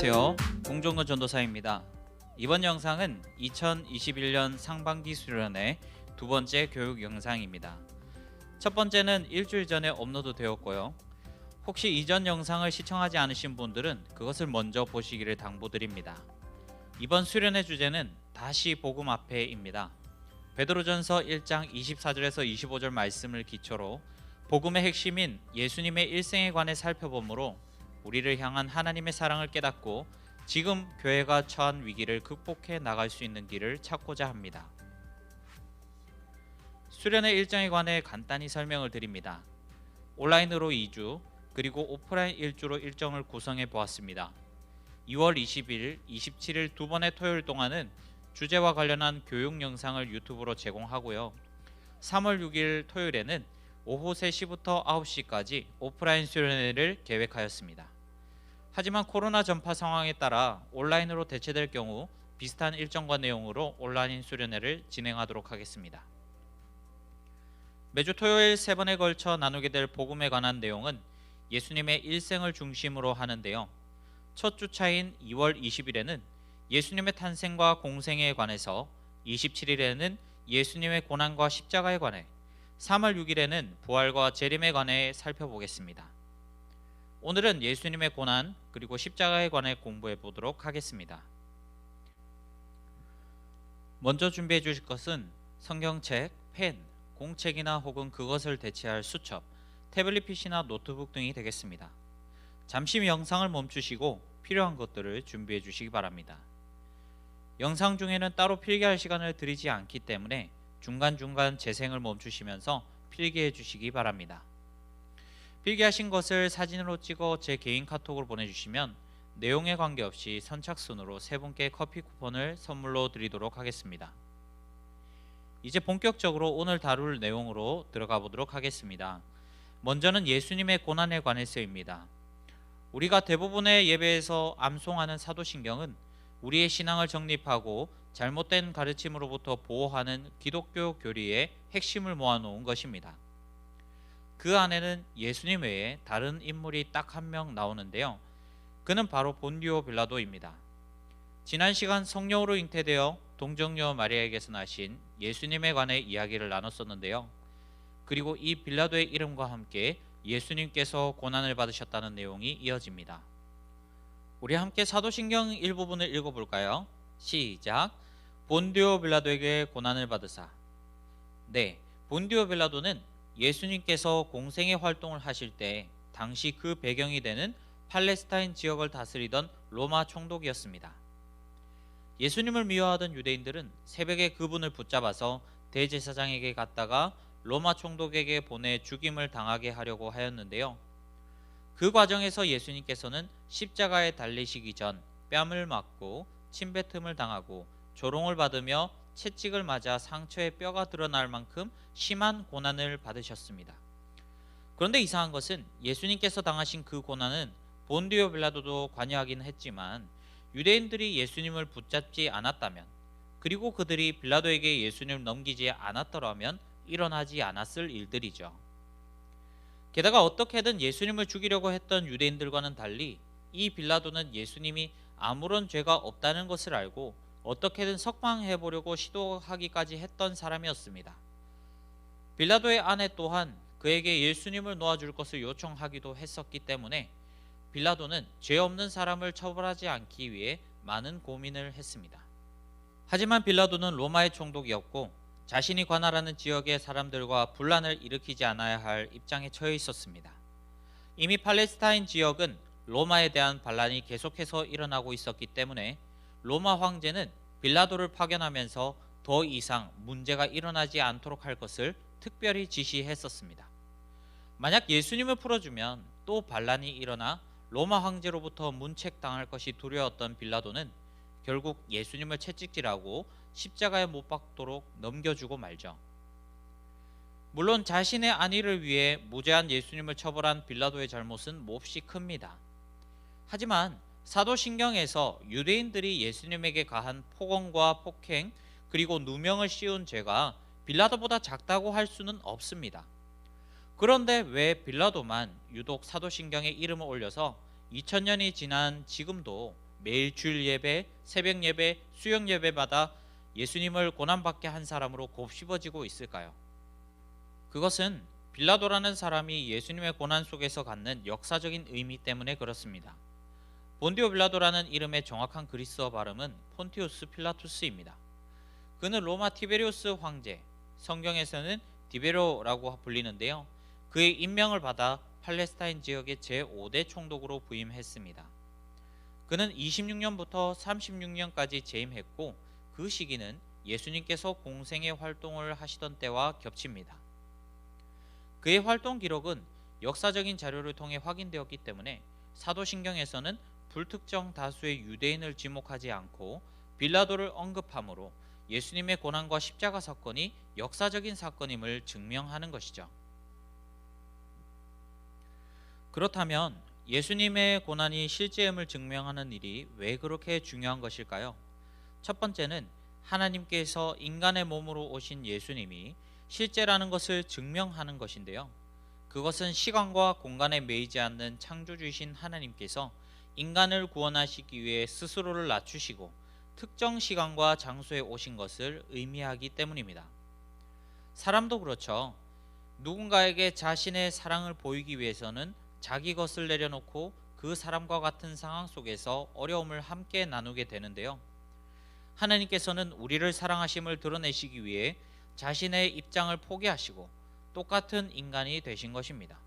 안녕하세요. 공정근 전도사입니다. 이번 영상은 2021년 상반기 수련의 두 번째 교육 영상입니다. 첫 번째는 일주일 전에 업로드 되었고요. 혹시 이전 영상을 시청하지 않으신 분들은 그것을 먼저 보시기를 당부드립니다. 이번 수련의 주제는 다시 복음 앞에입니다. 베드로전서 1장 24절에서 25절 말씀을 기초로 복음의 핵심인 예수님의 일생에 관해 살펴보므로 우리를 향한 하나님의 사랑을 깨닫고 지금 교회가 처한 위기를 극복해 나갈 수 있는 길을 찾고자 합니다. 수련의 일정에 관해 간단히 설명을 드립니다. 온라인으로 2주 그리고 오프라인 1주로 일정을 구성해 보았습니다. 2월 20일, 27일 두 번의 토요일 동안은 주제와 관련한 교육 영상을 유튜브로 제공하고요. 3월 6일 토요일에는 오후 3시부터 9시까지 오프라인 수련회를 계획하였습니다. 하지만 코로나 전파 상황에 따라 온라인으로 대체될 경우 비슷한 일정과 내용으로 온라인 수련회를 진행하도록 하겠습니다. 매주 토요일 3번에 걸쳐 나누게 될 복음에 관한 내용은 예수님의 일생을 중심으로 하는데요. 첫 주차인 2월 20일에는 예수님의 탄생과 공생에 관해서, 27일에는 예수님의 고난과 십자가에 관해, 3월 6일에는 부활과 재림에 관해 살펴보겠습니다. 오늘은 예수님의 고난 그리고 십자가에 관해 공부해 보도록 하겠습니다. 먼저 준비해 주실 것은 성경책, 펜, 공책이나 혹은 그것을 대체할 수첩, 태블릿 PC나 노트북 등이 되겠습니다. 잠시 영상을 멈추시고 필요한 것들을 준비해 주시기 바랍니다. 영상 중에는 따로 필기할 시간을 드리지 않기 때문에 중간중간 재생을 멈추시면서 필기해 주시기 바랍니다. 필기하신 것을 사진으로 찍어 제 개인 카톡으로 보내주시면 내용에 관계없이 선착순으로 3분께 커피 쿠폰을 선물로 드리도록 하겠습니다. 이제 본격적으로 오늘 다룰 내용으로 들어가 보도록 하겠습니다. 먼저는 예수님의 고난에 관해서입니다. 우리가 대부분의 예배에서 암송하는 사도신경은 우리의 신앙을 정립하고 잘못된 가르침으로부터 보호하는 기독교 교리의 핵심을 모아놓은 것입니다. 그 안에는 예수님 외에 다른 인물이 딱 한 명 나오는데요. 그는 바로 본디오 빌라도입니다. 지난 시간 성령으로 잉태되어 동정녀 마리아에게서 나신 예수님에 관해 이야기를 나눴었는데요. 그리고 이 빌라도의 이름과 함께 예수님께서 고난을 받으셨다는 내용이 이어집니다. 우리 함께 사도신경 일부분을 읽어볼까요? 시작. 본디오 빌라도에게 고난을 받으사. 네, 본디오 빌라도는 예수님께서 공생의 활동을 하실 때 당시 그 배경이 되는 팔레스타인 지역을 다스리던 로마 총독이었습니다. 예수님을 미워하던 유대인들은 새벽에 그분을 붙잡아서 대제사장에게 갔다가 로마 총독에게 보내 죽임을 당하게 하려고 하였는데요. 그 과정에서 예수님께서는 십자가에 달리시기 전 뺨을 맞고 침뱉음을 당하고 조롱을 받으며 채찍을 맞아 상처에 뼈가 드러날 만큼 심한 고난을 받으셨습니다. 그런데 이상한 것은 예수님께서 당하신 그 고난은 본디오 빌라도도 관여하긴 했지만 유대인들이 예수님을 붙잡지 않았다면, 그리고 그들이 빌라도에게 예수님을 넘기지 않았더라면 일어나지 않았을 일들이죠. 게다가 어떻게든 예수님을 죽이려고 했던 유대인들과는 달리 이 빌라도는 예수님이 아무런 죄가 없다는 것을 알고 어떻게든 석방해 보려고 시도하기까지 했던 사람이었습니다. 빌라도의 아내 또한 그에게 예수님을 놓아줄 것을 요청하기도 했었기 때문에 빌라도는 죄 없는 사람을 처벌하지 않기 위해 많은 고민을 했습니다. 하지만 빌라도는 로마의 총독이었고 자신이 관할하는 지역의 사람들과 분란을 일으키지 않아야 할 입장에 처해 있었습니다. 이미 팔레스타인 지역은 로마에 대한 반란이 계속해서 일어나고 있었기 때문에 로마 황제는 빌라도를 파견하면서 더 이상 문제가 일어나지 않도록 할 것을 특별히 지시했었습니다. 만약 예수님을 풀어주면 또 반란이 일어나 로마 황제로부터 문책당할 것이 두려웠던 빌라도는 결국 예수님을 채찍질하고 십자가에 못 박도록 넘겨주고 말죠. 물론 자신의 안위를 위해 무죄한 예수님을 처벌한 빌라도의 잘못은 몹시 큽니다. 하지만 사도신경에서 유대인들이 예수님에게 가한 폭언과 폭행 그리고 누명을 씌운 죄가 빌라도보다 작다고 할 수는 없습니다. 그런데 왜 빌라도만 유독 사도신경에 이름을 올려서 2000년이 지난 지금도 매일 주일 예배, 새벽 예배, 수영 예배마다 예수님을 고난받게 한 사람으로 곱씹어지고 있을까요? 그것은 빌라도라는 사람이 예수님의 고난 속에서 갖는 역사적인 의미 때문에 그렇습니다. 본디오 빌라도라는 이름의 정확한 그리스어 발음은 폰티우스 필라투스입니다. 그는 로마 티베리우스 황제, 성경에서는 디베로라고 불리는데요. 그의 임명을 받아 팔레스타인 지역의 제5대 총독으로 부임했습니다. 그는 26년부터 36년까지 재임했고 그 시기는 예수님께서 공생의 활동을 하시던 때와 겹칩니다. 그의 활동 기록은 역사적인 자료를 통해 확인되었기 때문에 사도신경에서는 불특정 다수의 유대인을 지목하지 않고 빌라도를 언급함으로 예수님의 고난과 십자가 사건이 역사적인 사건임을 증명하는 것이죠. 그렇다면 예수님의 고난이 실제임을 증명하는 일이 왜 그렇게 중요한 것일까요? 첫 번째는 하나님께서 인간의 몸으로 오신 예수님이 실제라는 것을 증명하는 것인데요. 그것은 시간과 공간에 매이지 않는 창조주이신 하나님께서 인간을 구원하시기 위해 스스로를 낮추시고 특정 시간과 장소에 오신 것을 의미하기 때문입니다. 사람도 그렇죠. 누군가에게 자신의 사랑을 보이기 위해서는 자기 것을 내려놓고 그 사람과 같은 상황 속에서 어려움을 함께 나누게 되는데요. 하나님께서는 우리를 사랑하심을 드러내시기 위해 자신의 입장을 포기하시고 똑같은 인간이 되신 것입니다.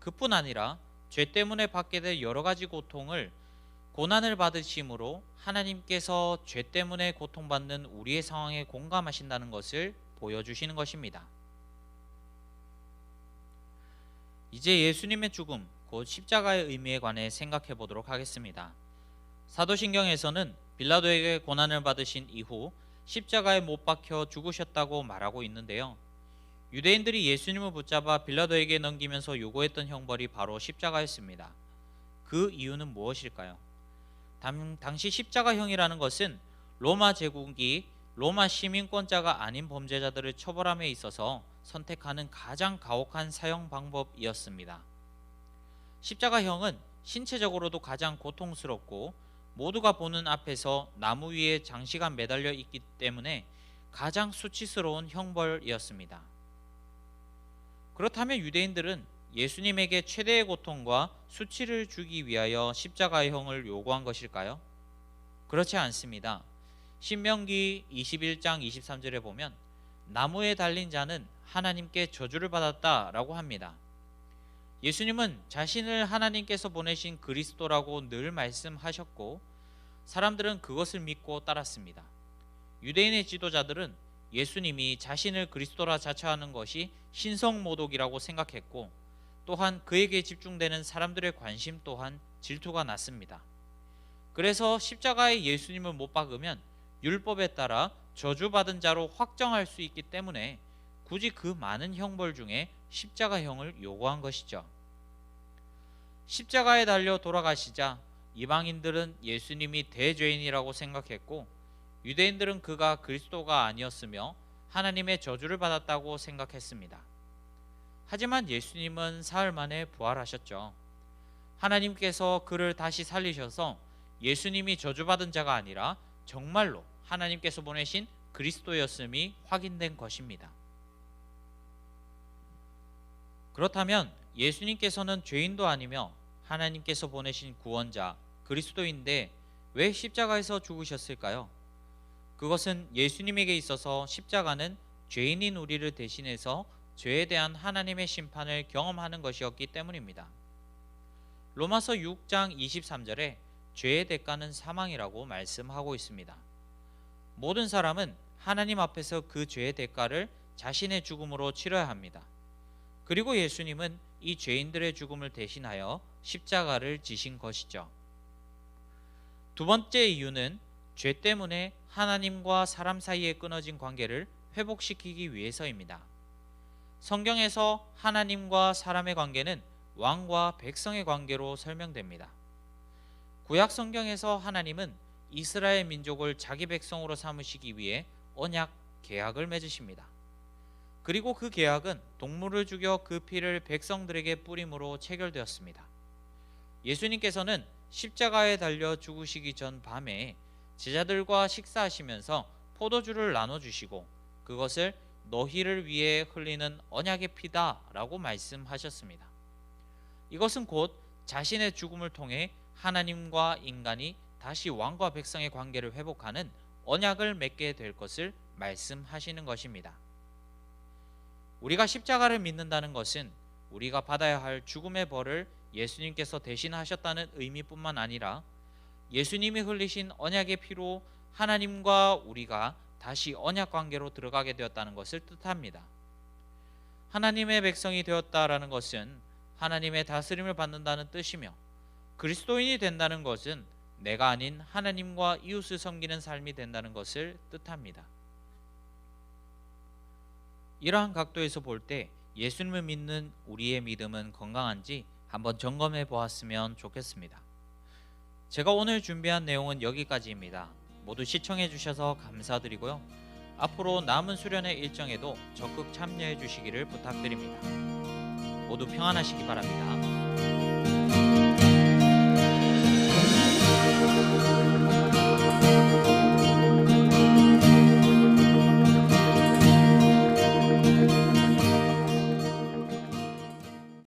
그뿐 아니라 죄 때문에 받게 될 여러 가지 고난을 받으심으로 하나님께서 죄 때문에 고통받는 우리의 상황에 공감하신다는 것을 보여주시는 것입니다. 이제 예수님의 죽음, 곧 십자가의 의미에 관해 생각해 보도록 하겠습니다. 사도신경에서는 빌라도에게 고난을 받으신 이후 십자가에 못 박혀 죽으셨다고 말하고 있는데요. 유대인들이 예수님을 붙잡아 빌라도에게 넘기면서 요구했던 형벌이 바로 십자가였습니다. 그 이유는 무엇일까요? 당시 십자가형이라는 것은 로마 제국이 로마 시민권자가 아닌 범죄자들을 처벌함에 있어서 선택하는 가장 가혹한 사형 방법이었습니다. 십자가형은 신체적으로도 가장 고통스럽고 모두가 보는 앞에서 나무 위에 장시간 매달려 있기 때문에 가장 수치스러운 형벌이었습니다. 그렇다면 유대인들은 예수님에게 최대의 고통과 수치를 주기 위하여 십자가형을 요구한 것일까요? 그렇지 않습니다. 신명기 21장 23절에 보면 나무에 달린 자는 하나님께 저주를 받았다라고 합니다. 예수님은 자신을 하나님께서 보내신 그리스도라고 늘 말씀하셨고 사람들은 그것을 믿고 따랐습니다. 유대인의 지도자들은 예수님이 자신을 그리스도라 자처하는 것이 신성모독이라고 생각했고 또한 그에게 집중되는 사람들의 관심 또한 질투가 났습니다. 그래서 십자가에 예수님을 못 박으면 율법에 따라 저주받은 자로 확정할 수 있기 때문에 굳이 그 많은 형벌 중에 십자가형을 요구한 것이죠. 십자가에 달려 돌아가시자 이방인들은 예수님이 대죄인이라고 생각했고 유대인들은 그가 그리스도가 아니었으며 하나님의 저주를 받았다고 생각했습니다. 하지만 예수님은 사흘 만에 부활하셨죠. 하나님께서 그를 다시 살리셔서 예수님이 저주받은 자가 아니라 정말로 하나님께서 보내신 그리스도였음이 확인된 것입니다. 그렇다면 예수님께서는 죄인도 아니며 하나님께서 보내신 구원자 그리스도인데 왜 십자가에서 죽으셨을까요? 그것은 예수님에게 있어서 십자가는 죄인인 우리를 대신해서 죄에 대한 하나님의 심판을 경험하는 것이었기 때문입니다. 로마서 6장 23절에 죄의 대가는 사망이라고 말씀하고 있습니다. 모든 사람은 하나님 앞에서 그 죄의 대가를 자신의 죽음으로 치러야 합니다. 그리고 예수님은 이 죄인들의 죽음을 대신하여 십자가를 지신 것이죠. 두 번째 이유는 죄 때문에 하나님과 사람 사이에 끊어진 관계를 회복시키기 위해서입니다. 성경에서 하나님과 사람의 관계는 왕과 백성의 관계로 설명됩니다. 구약 성경에서 하나님은 이스라엘 민족을 자기 백성으로 삼으시기 위해 언약 계약을 맺으십니다. 그리고 그 계약은 동물을 죽여 그 피를 백성들에게 뿌림으로 체결되었습니다. 예수님께서는 십자가에 달려 죽으시기 전 밤에 제자들과 식사하시면서 포도주를 나눠주시고 그것을 너희를 위해 흘리는 언약의 피다라고 말씀하셨습니다. 이것은 곧 자신의 죽음을 통해 하나님과 인간이 다시 왕과 백성의 관계를 회복하는 언약을 맺게 될 것을 말씀하시는 것입니다. 우리가 십자가를 믿는다는 것은 우리가 받아야 할 죽음의 벌을 예수님께서 대신하셨다는 의미뿐만 아니라 예수님이 흘리신 언약의 피로 하나님과 우리가 다시 언약 관계로 들어가게 되었다는 것을 뜻합니다. 하나님의 백성이 되었다라는 것은 하나님의 다스림을 받는다는 뜻이며, 그리스도인이 된다는 것은 내가 아닌 하나님과 이웃을 섬기는 삶이 된다는 것을 뜻합니다. 이러한 각도에서 볼 때 예수님을 믿는 우리의 믿음은 건강한지 한번 점검해 보았으면 좋겠습니다. 제가 오늘 준비한 내용은 여기까지입니다. 모두 시청해 주셔서 감사드리고요. 앞으로 남은 수련회 일정에도 적극 참여해 주시기를 부탁드립니다. 모두 평안하시기 바랍니다.